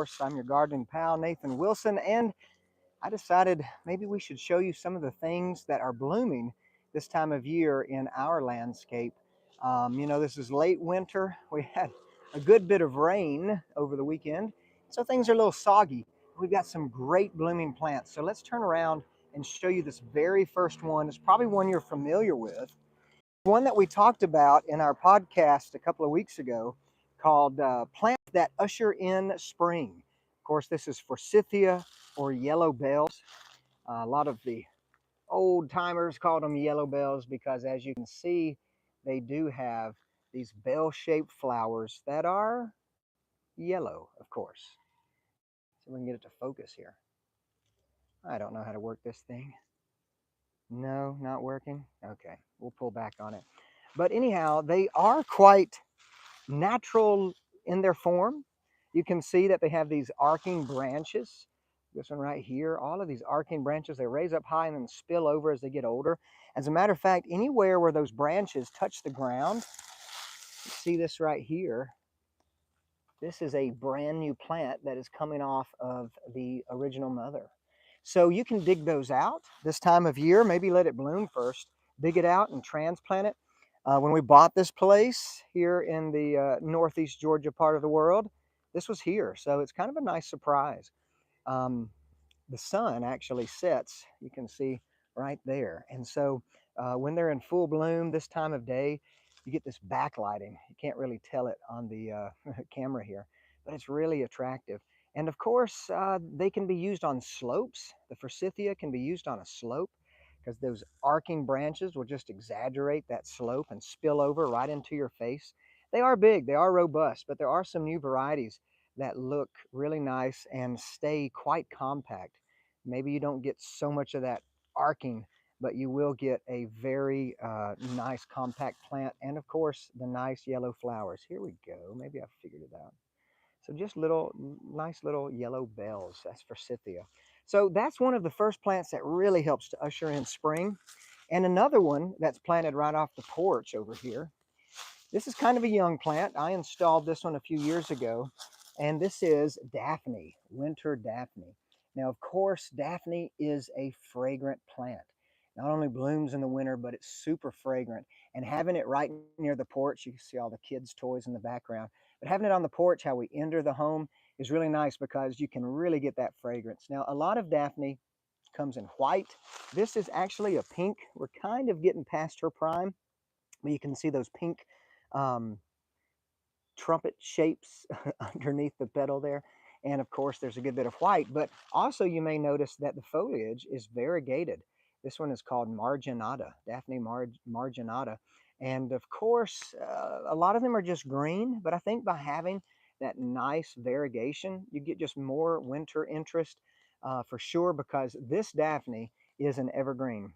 course, I'm your gardening pal, Nathan Wilson, and I decided maybe we should show you some of the things that are blooming this time of year in our landscape. This is late winter. We had a good bit of rain over the weekend, so things are a little soggy. We've got some great blooming plants. So let's turn around and show you this very first one. It's probably one you're familiar with, one that we talked about in our podcast a couple of weeks ago called Plants That Usher in Spring. Of course, this is Forsythia or yellow bells. A lot of the old timers called them yellow bells because, as you can see, they do have these bell shaped flowers that are yellow, of course. So we can get it to focus here. I don't know how to work this thing. No, not working. Okay, we'll pull back on it. But anyhow, they are quite natural in their form. You can see that they have these arcing branches. This one right here, all of these arcing branches, they raise up high and then spill over as they get older. As a matter of fact, anywhere where those branches touch the ground, you see this right here, this is a brand new plant that is coming off of the original mother. So you can dig those out this time of year, maybe let it bloom first, dig it out and transplant it. When we bought this place here in the Northeast Georgia part of the world, this was here. So it's kind of a nice surprise. Um, the sun actually sets, you can see right there. And so when they're in full bloom this time of day, you get this backlighting. You can't really tell it on the camera here, but it's really attractive. And of course, they can be used on slopes. The forsythia can be used on a slope because those arcing branches will just exaggerate that slope and spill over right into your face. They are big, they are robust, but there are some new varieties that look really nice and stay quite compact. Maybe you don't get so much of that arcing, but you will get a very nice compact plant, and of course the nice yellow flowers. Here we go. Maybe I figured it out. So just little nice little yellow bells. That's forsythia. So that's one of the first plants that really helps to usher in spring. And another one that's planted right off the porch over here. This is kind of a young plant. I installed this one a few years ago, and this is Daphne, winter Daphne. Now, of course, Daphne is a fragrant plant. Not only blooms in the winter, but it's super fragrant. And having it right near the porch, you can see all the kids' toys in the background. But having it on the porch, how we enter the home, is really nice because you can really get that fragrance. Now, a lot of Daphne comes in white. This is actually a pink. We're kind of getting past her prime, but you can see those pink um, trumpet shapes underneath the petal there. And of course, there's a good bit of white, but also you may notice that the foliage is variegated. This one is called marginata, Daphne marginata. And of course, a lot of them are just green, but I think by having that nice variegation, you get just more winter interest for sure, because this Daphne is an evergreen.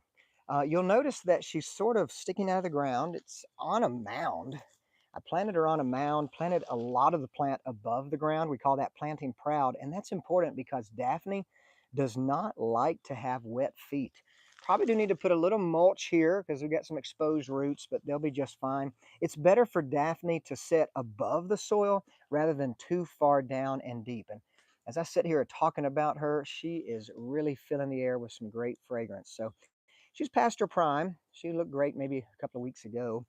You'll notice that she's sort of sticking out of the ground. It's on a mound. I planted her on a mound, planted a lot of the plant above the ground. We call that planting proud. And that's important because Daphne does not like to have wet feet. Probably do need to put a little mulch here because we've got some exposed roots, but they'll be just fine. It's better for Daphne to sit above the soil rather than too far down and deep. And as I sit here talking about her, she is really filling the air with some great fragrance. So she's past her prime. She looked great maybe a couple of weeks ago.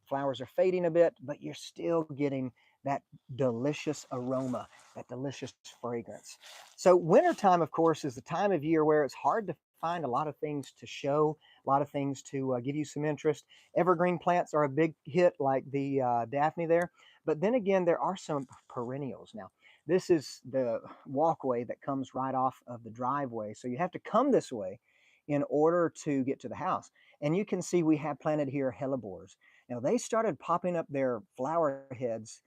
Flowers are fading a bit, but you're still getting that delicious aroma, that delicious fragrance. So wintertime, of course, is the time of year where it's hard to find a lot of things to show, a lot of things to give you some interest. Evergreen plants are a big hit, like the Daphne there. But then again, there are some perennials. Now, this is the walkway that comes right off of the driveway. So you have to come this way in order to get to the house. And you can see we have planted here hellebores. Now they started popping up their flower heads,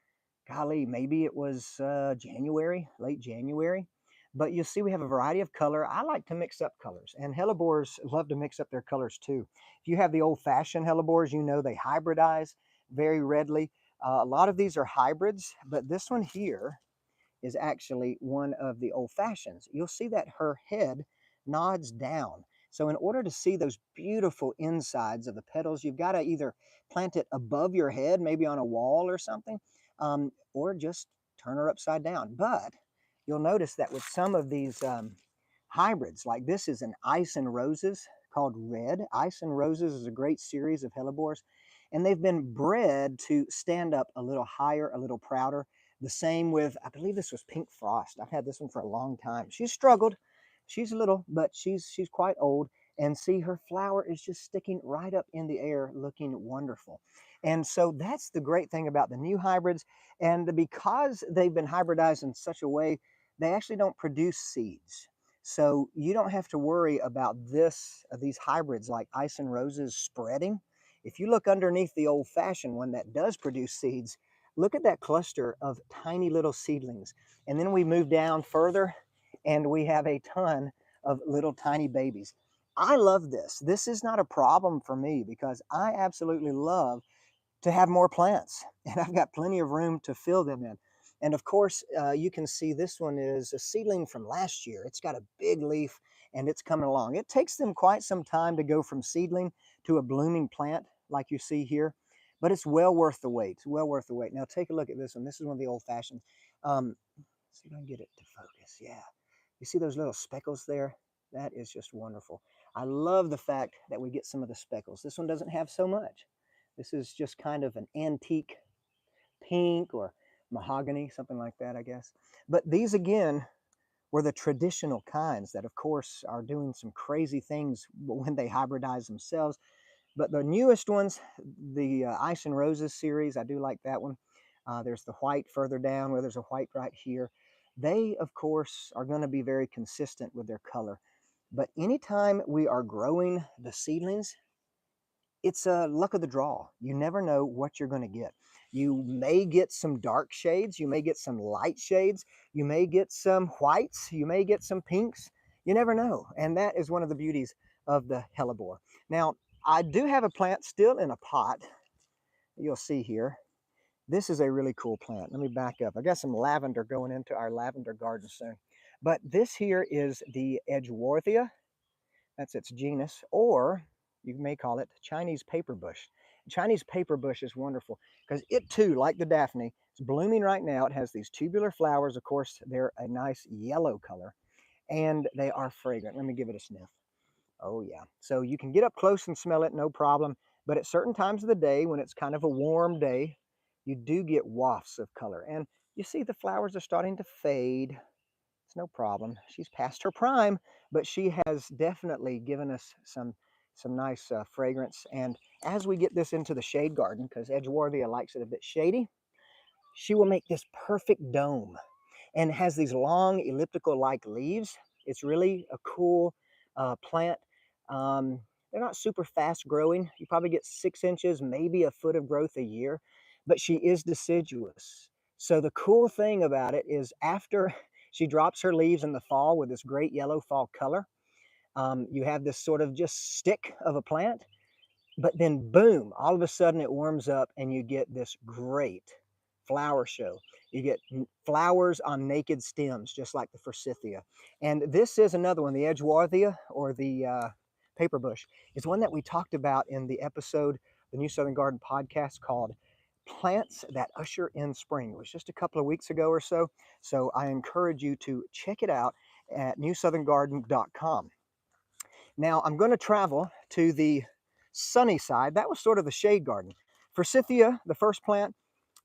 golly, maybe it was January, late January. But you see we have a variety of color. I like to mix up colors, and hellebores love to mix up their colors too. If you have the old-fashioned hellebores, you know they hybridize very readily. A lot of these are hybrids, but this one here is actually one of the old fashions. You'll see that her head nods down. So in order to see those beautiful insides of the petals, you've got to either plant it above your head, maybe on a wall or something, or just turn her upside down. But you'll notice that with some of these hybrids, like this is an Ice and Roses called Red. Ice and Roses is a great series of hellebores, and they've been bred to stand up a little higher, a little prouder. The same with, I believe this was Pink Frost. I've had this one for a long time. She's struggled. She's little, but she's quite old. And see, her flower is just sticking right up in the air, looking wonderful. And so that's the great thing about the new hybrids. And because they've been hybridized in such a way, they actually don't produce seeds. So you don't have to worry about these hybrids like Ice and Roses spreading. If you look underneath the old-fashioned one that does produce seeds, look at that cluster of tiny little seedlings. And then we move down further and we have a ton of little tiny babies. I love this. This is not a problem for me because I absolutely love to have more plants, and I've got plenty of room to fill them in. And of course, you can see this one is a seedling from last year. It's got a big leaf and it's coming along. It takes them quite some time to go from seedling to a blooming plant like you see here, but it's well worth the wait. It's well worth the wait. Now take a look at this one. This is one of the old fashions. See if I can get it to focus. Yeah. You see those little speckles there? That is just wonderful. I love the fact that we get some of the speckles. This one doesn't have so much. This is just kind of an antique pink or mahogany, something like that, I guess. But these again were the traditional kinds that, of course, are doing some crazy things when they hybridize themselves. But the newest ones, the Ice and Roses series, I do like that one. There's the white further down where there's a white right here. They, of course, are going to be very consistent with their color. But anytime we are growing the seedlings, it's a luck of the draw. You never know what you're going to get. You may get some dark shades. You may get some light shades. You may get some whites. You may get some pinks. You never know. And that is one of the beauties of the hellebore. Now, I do have a plant still in a pot. You'll see here. This is a really cool plant. Let me back up. I got some lavender going into our lavender garden soon. But this here is the Edgeworthia. That's its genus, or you may call it Chinese paper bush. Chinese paper bush is wonderful because it too, like the Daphne, is blooming right now. It has these tubular flowers. Of course, they're a nice yellow color and they are fragrant. Let me give it a sniff. Oh yeah. So you can get up close and smell it, no problem. But at certain times of the day, when it's kind of a warm day, you do get wafts of color. And you see the flowers are starting to fade. It's no problem. She's past her prime, but she has definitely given us some nice fragrance. And as we get this into the shade garden, because Edgeworthia likes it a bit shady, she will make this perfect dome and has these long elliptical-like leaves. It's really a cool plant. They're not super fast growing. You probably get 6 inches, maybe a foot of growth a year, but she is deciduous. So the cool thing about it is after she drops her leaves in the fall with this great yellow fall color, you have this sort of just stick of a plant, but then boom, all of a sudden it warms up and you get this great flower show. You get flowers on naked stems, just like the Forsythia. And this is another one, the Edgeworthia or the paper bush, is one that we talked about in the episode, the New Southern Garden podcast called Plants That Usher in Spring. It was just a couple of weeks ago or so. So I encourage you to check it out at newsoutherngarden.com. Now I'm going to travel to the sunny side. That was sort of the shade garden. Forsythia, the first plant,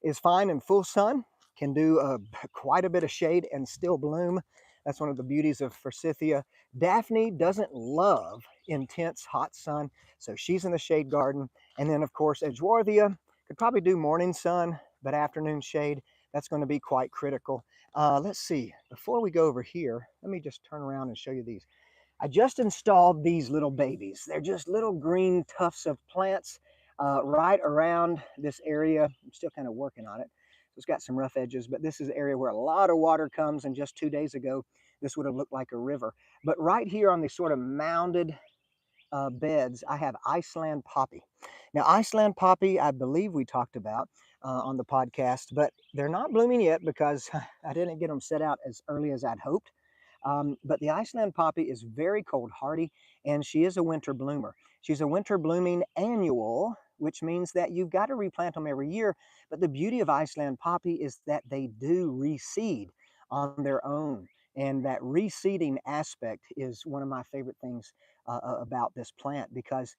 is fine in full sun, can do quite a bit of shade and still bloom. That's one of the beauties of Forsythia. Daphne doesn't love intense hot sun, so she's in the shade garden. And then, of course, Edgeworthia could probably do morning sun, but afternoon shade, that's going to be quite critical. Let's see, before we go over here, let me just turn around and show you these. I just installed these little babies. They're just little green tufts of plants right around this area. I'm still kind of working on it. So it's got some rough edges, but this is the area where a lot of water comes, and just 2 days ago, this would have looked like a river. But right here on these sort of mounded beds, I have Iceland poppy. Now, Iceland poppy, I believe we talked about on the podcast, but they're not blooming yet because I didn't get them set out as early as I'd hoped. But the Iceland poppy is very cold hardy, and she is a winter bloomer. She's a winter blooming annual, which means that you've got to replant them every year. But the beauty of Iceland poppy is that they do reseed. on their own. And that reseeding aspect is one of my favorite things about this plant, because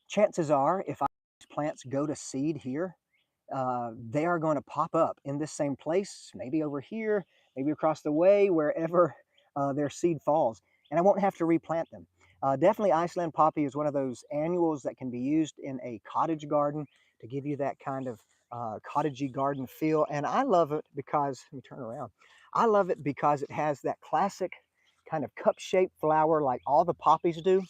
chances are, if plants go to seed here, they are going to pop up in this same place, maybe over here, maybe across the way, wherever their seed falls. And I won't have to replant them. Definitely Iceland poppy is one of those annuals that can be used in a cottage garden to give you that kind of cottagey garden feel. And I love it because, let me turn around. I love it because it has that classic kind of cup-shaped flower like all the poppies do.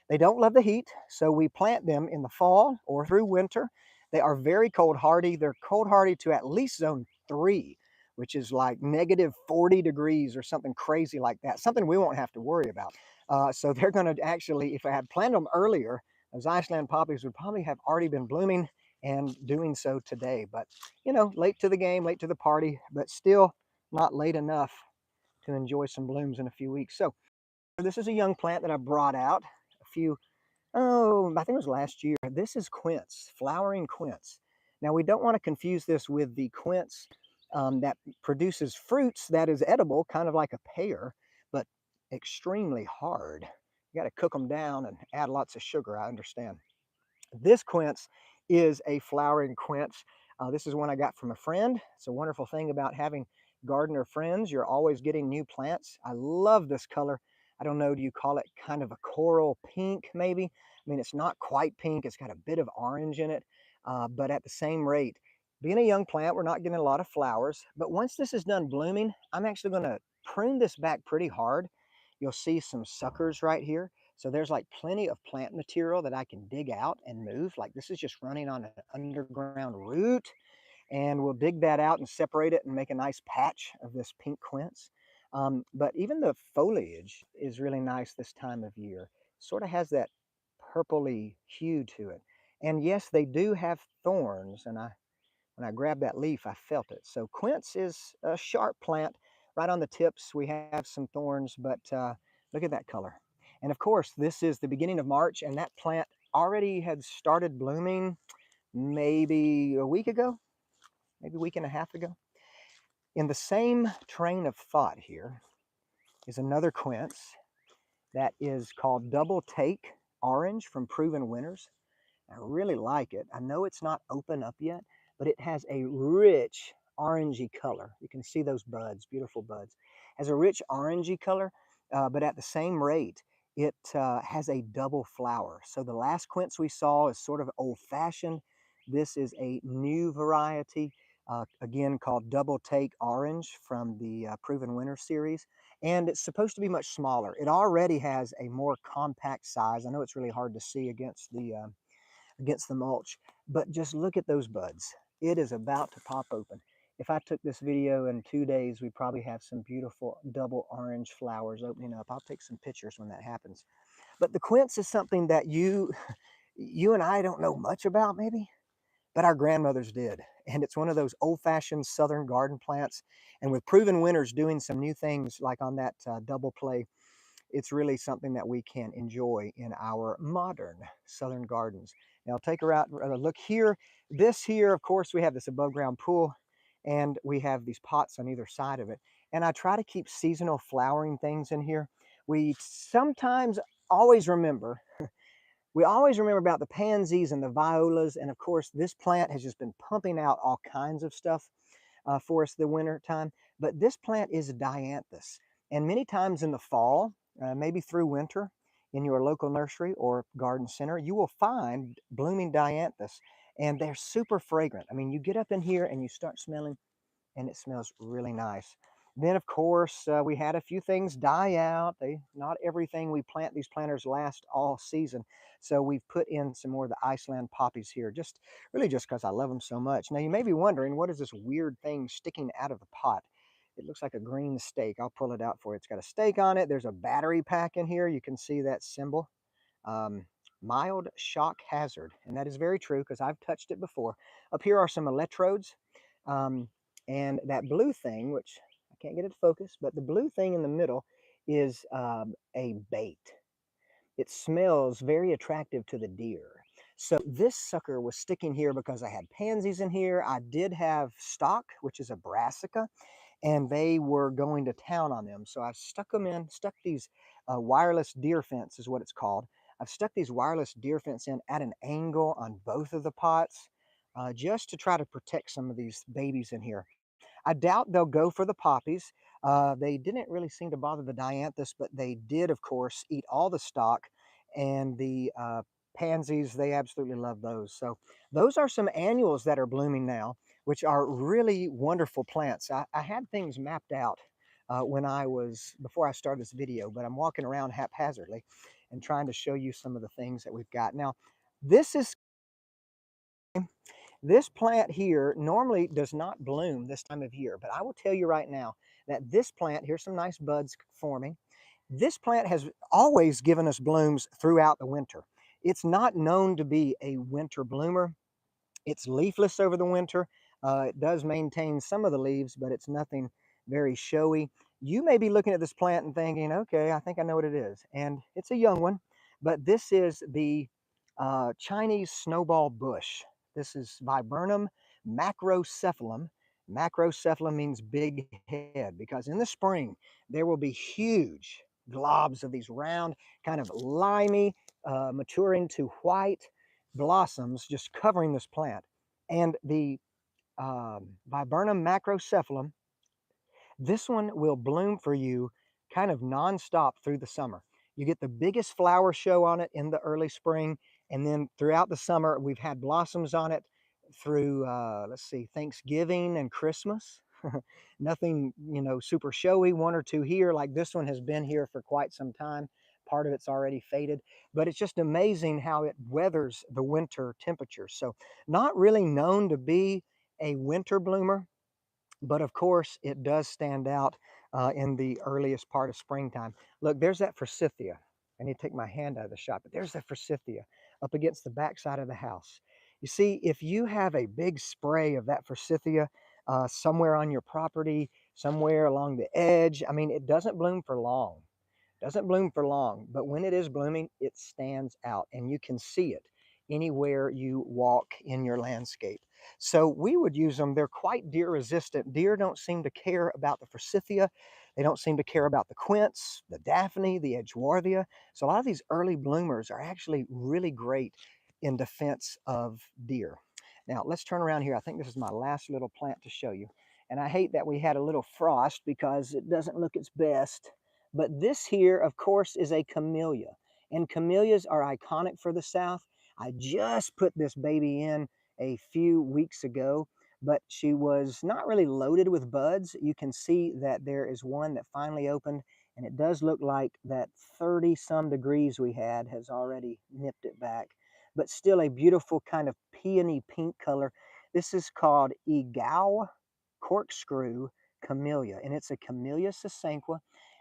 They don't love the heat, so we plant them in the fall or through winter. They are very cold hardy. They're cold hardy to at least zone 3, which is like negative 40 degrees or something crazy like that, something we won't have to worry about. So they're going to actually, if I had planted them earlier, those Iceland poppies would probably have already been blooming and doing so today. But, you know, late to the game, late to the party, but still not late enough to enjoy some blooms in a few weeks. So this is a young plant that I brought out a few, oh, I think it was last year. This is quince, flowering quince. Now, we don't want to confuse this with the quince that produces fruits that is edible, kind of like a pear, but extremely hard. You got to cook them down and add lots of sugar, I understand. This quince is a flowering quince. This is one I got from a friend. It's a wonderful thing about having gardener friends. You're always getting new plants. I love this color. I don't know, do you call it kind of a coral pink maybe? I mean, it's not quite pink. It's got a bit of orange in it, but at the same rate, being a young plant, we're not getting a lot of flowers. But once this is done blooming, I'm actually going to prune this back pretty hard. You'll see some suckers right here. So there's like plenty of plant material that I can dig out and move. Like this is just running on an underground root, and we'll dig that out and separate it and make a nice patch of this pink quince. But even the foliage is really nice this time of year. Sort of has that purpley hue to it. And yes, they do have thorns, and when I grabbed that leaf, I felt it. So quince is a sharp plant. Right on the tips, we have some thorns, but look at that color. And of course, this is the beginning of March, and that plant already had started blooming maybe a week ago, maybe a week and a half ago. In the same train of thought here is another quince that is called Double Take Orange from Proven Winners. I really like it. I know it's not open up yet, but it has a rich orangey color. You can see those buds, beautiful buds. Has a rich orangey color, but at the same rate, it has a double flower. So the last quince we saw is sort of old-fashioned. This is a new variety, again called Double Take Orange from the Proven Winner series. And it's supposed to be much smaller. It already has a more compact size. I know it's really hard to see against the mulch, but just look at those buds. It is about to pop open. If I took this video in 2 days, we probably have some beautiful double orange flowers opening up. I'll take some pictures when that happens. But the quince is something that you and I don't know much about maybe, but our grandmothers did. And it's one of those old-fashioned southern garden plants. And with Proven Winners doing some new things like on that double play, it's really something that we can enjoy in our modern southern gardens. Now take her out, look here. This here, of course, we have this above ground pool, and we have these pots on either side of it. And I try to keep seasonal flowering things in here. We sometimes always remember, we always remember about the pansies and the violas. And of course, this plant has just been pumping out all kinds of stuff for us the winter time. But this plant is dianthus. And many times in the fall, maybe through winter, in your local nursery or garden center, you will find blooming dianthus. And they're super fragrant. I mean, you get up in here and you start smelling, and it smells really nice. Then, of course, we had a few things die out. Not everything we plant, these planters last all season. So we've put in some more of the Iceland poppies here, just really just because I love them so much. Now, you may be wondering, what is this weird thing sticking out of the pot? It looks like a green stake. I'll pull it out for you. It's got a stake on it. There's a battery pack in here. You can see that symbol. Um, Mild shock hazard. And that is very true because I've touched it before. Up here are some electrodes. Um, and that blue thing, which I can't get it to focus, but the blue thing in the middle is a bait. It smells very attractive to the deer. So this sucker was sticking here because I had pansies in here. I did have stock, which is a brassica, and they were going to town on them. So I stuck these wireless deer fence is what it's called. I've stuck these wireless deer fence in at an angle on both of the pots, just to try to protect some of these babies in here. I doubt they'll go for the poppies. They didn't really seem to bother the dianthus, but they did, of course, eat all the stalk, and the pansies, they absolutely love those. So those are some annuals that are blooming now, which are really wonderful plants. I had things mapped out before I started this video, but I'm walking around haphazardly and trying to show you some of the things that we've got. Now, this is this plant here normally does not bloom this time of year, but I will tell you right now that this plant, here's some nice buds forming. This plant has always given us blooms throughout the winter. It's not known to be a winter bloomer. It's leafless over the winter. It does maintain some of the leaves, but it's nothing very showy. You may be looking at this plant and thinking, okay, I think I know what it is. And it's a young one, but this is the Chinese snowball bush. This is Viburnum macrocephalum. Macrocephalum means big head because in the spring there will be huge globs of these round, kind of limey, maturing to white blossoms just covering this plant. And the Viburnum macrocephalum, this one will bloom for you kind of nonstop through the summer. You get the biggest flower show on it in the early spring, and then throughout the summer, we've had blossoms on it through, let's see, Thanksgiving and Christmas. Nothing, super showy, one or two here. Like this one has been here for quite some time. Part of it's already faded, but it's just amazing how it weathers the winter temperatures. So, not really known to be a winter bloomer, but of course, it does stand out in the earliest part of springtime. Look, there's that Forsythia. I need to take my hand out of the shot, but there's that Forsythia up against the backside of the house. You see, if you have a big spray of that Forsythia somewhere on your property, somewhere along the edge, I mean, it doesn't bloom for long. Doesn't bloom for long, but when it is blooming, it stands out and you can see it anywhere you walk in your landscape. So we would use them. They're quite deer resistant. Deer don't seem to care about the Forsythia. They don't seem to care about the quince, the daphne, the edgeworthia. So a lot of these early bloomers are actually really great in defense of deer. Now let's turn around here. I think this is my last little plant to show you. And I hate that we had a little frost because it doesn't look its best. But this here, of course, is a camellia. And camellias are iconic for the South. I just put this baby in a few weeks ago, but she was not really loaded with buds. You can see that there is one that finally opened, and it does look like that 30 some degrees we had has already nipped it back. But still a beautiful kind of peony pink color. This is called Egao corkscrew camellia, and it's a Camellia sasanqua.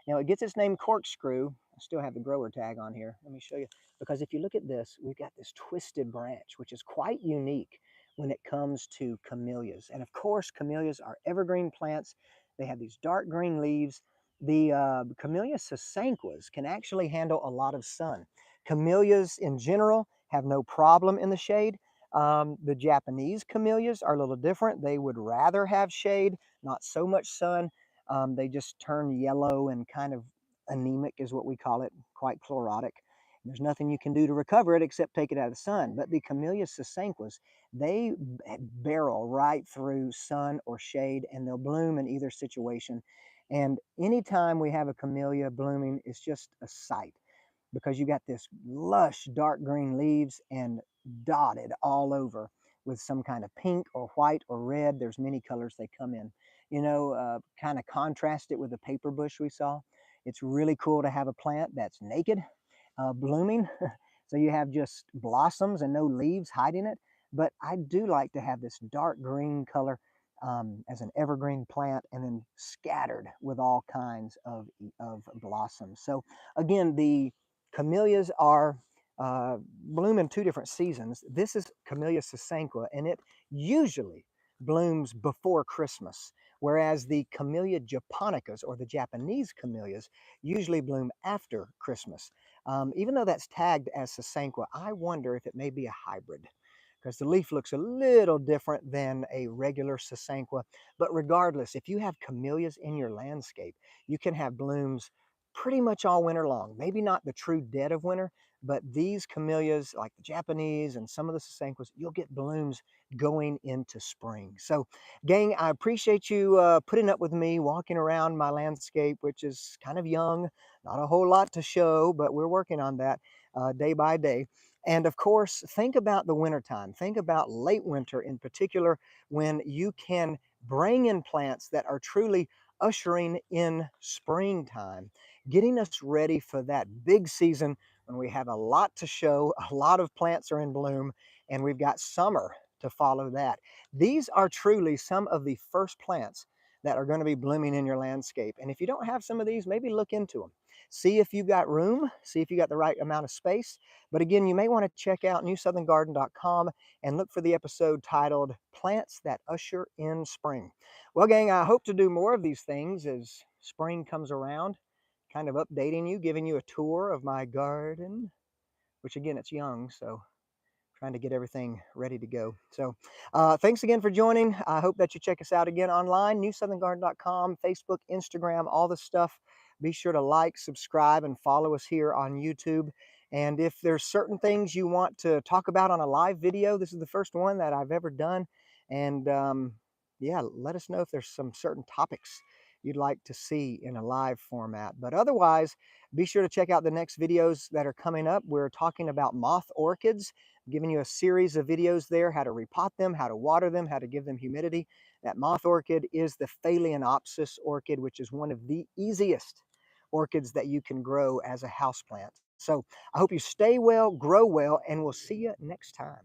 Now it gets its name corkscrew. I still have the grower tag on here. Let me show you. Because if you look at this, we've got this twisted branch, which is quite unique when it comes to camellias. And of course, camellias are evergreen plants. They have these dark green leaves. The Camellia sasanquas can actually handle a lot of sun. Camellias in general have no problem in the shade. The Japanese camellias are a little different. They would rather have shade, not so much sun. They just turn yellow and kind of anemic is what we call it, quite chlorotic. There's nothing you can do to recover it except take it out of the sun. But the Camellia sasanquas, they barrel right through sun or shade, and they'll bloom in either situation. And anytime we have a camellia blooming, it's just a sight because you got this lush dark green leaves and dotted all over with some kind of pink or white or red. There's many colors they come in. Kind of contrast it with the paper bush we saw. It's really cool to have a plant that's naked, blooming. So you have just blossoms and no leaves hiding it. But I do like to have this dark green color as an evergreen plant and then scattered with all kinds of blossoms. So again, the camellias are bloom in two different seasons. This is Camellia sasanqua, and it usually blooms before Christmas, whereas the Camellia japonicas, or the Japanese camellias, usually bloom after Christmas. Even though that's tagged as sasanqua, I wonder if it may be a hybrid because the leaf looks a little different than a regular sasanqua. But regardless, if you have camellias in your landscape, you can have blooms pretty much all winter long. Maybe not the true dead of winter, but these camellias, like the Japanese and some of the sasanquas, you'll get blooms going into spring. So, gang, I appreciate you putting up with me walking around my landscape, which is kind of young, not a whole lot to show, but we're working on that day by day. And of course, think about the wintertime. Think about late winter in particular, when you can bring in plants that are truly ushering in springtime, getting us ready for that big season when we have a lot to show, a lot of plants are in bloom, and we've got summer to follow that. These are truly some of the first plants that are going to be blooming in your landscape. And if you don't have some of these, maybe look into them. See if you've got room, see if you got the right amount of space. But again, you may want to check out newsoutherngarden.com and look for the episode titled Plants That Usher in Spring. Well, gang, I hope to do more of these things as spring comes around, kind of updating you, giving you a tour of my garden, which again, it's young, so trying to get everything ready to go. So thanks again for joining. I hope that you check us out again online, newsoutherngarden.com, Facebook, Instagram, all the stuff. Be sure to like, subscribe, and follow us here on YouTube. And if there's certain things you want to talk about on a live video, this is the first one that I've ever done. And yeah, let us know if there's some certain topics you'd like to see in a live format. But otherwise, be sure to check out the next videos that are coming up. We're talking about moth orchids, giving you a series of videos there, how to repot them, how to water them, how to give them humidity. That moth orchid is the Phalaenopsis orchid, which is one of the easiest orchids that you can grow as a houseplant. So I hope you stay well, grow well, and we'll see you next time.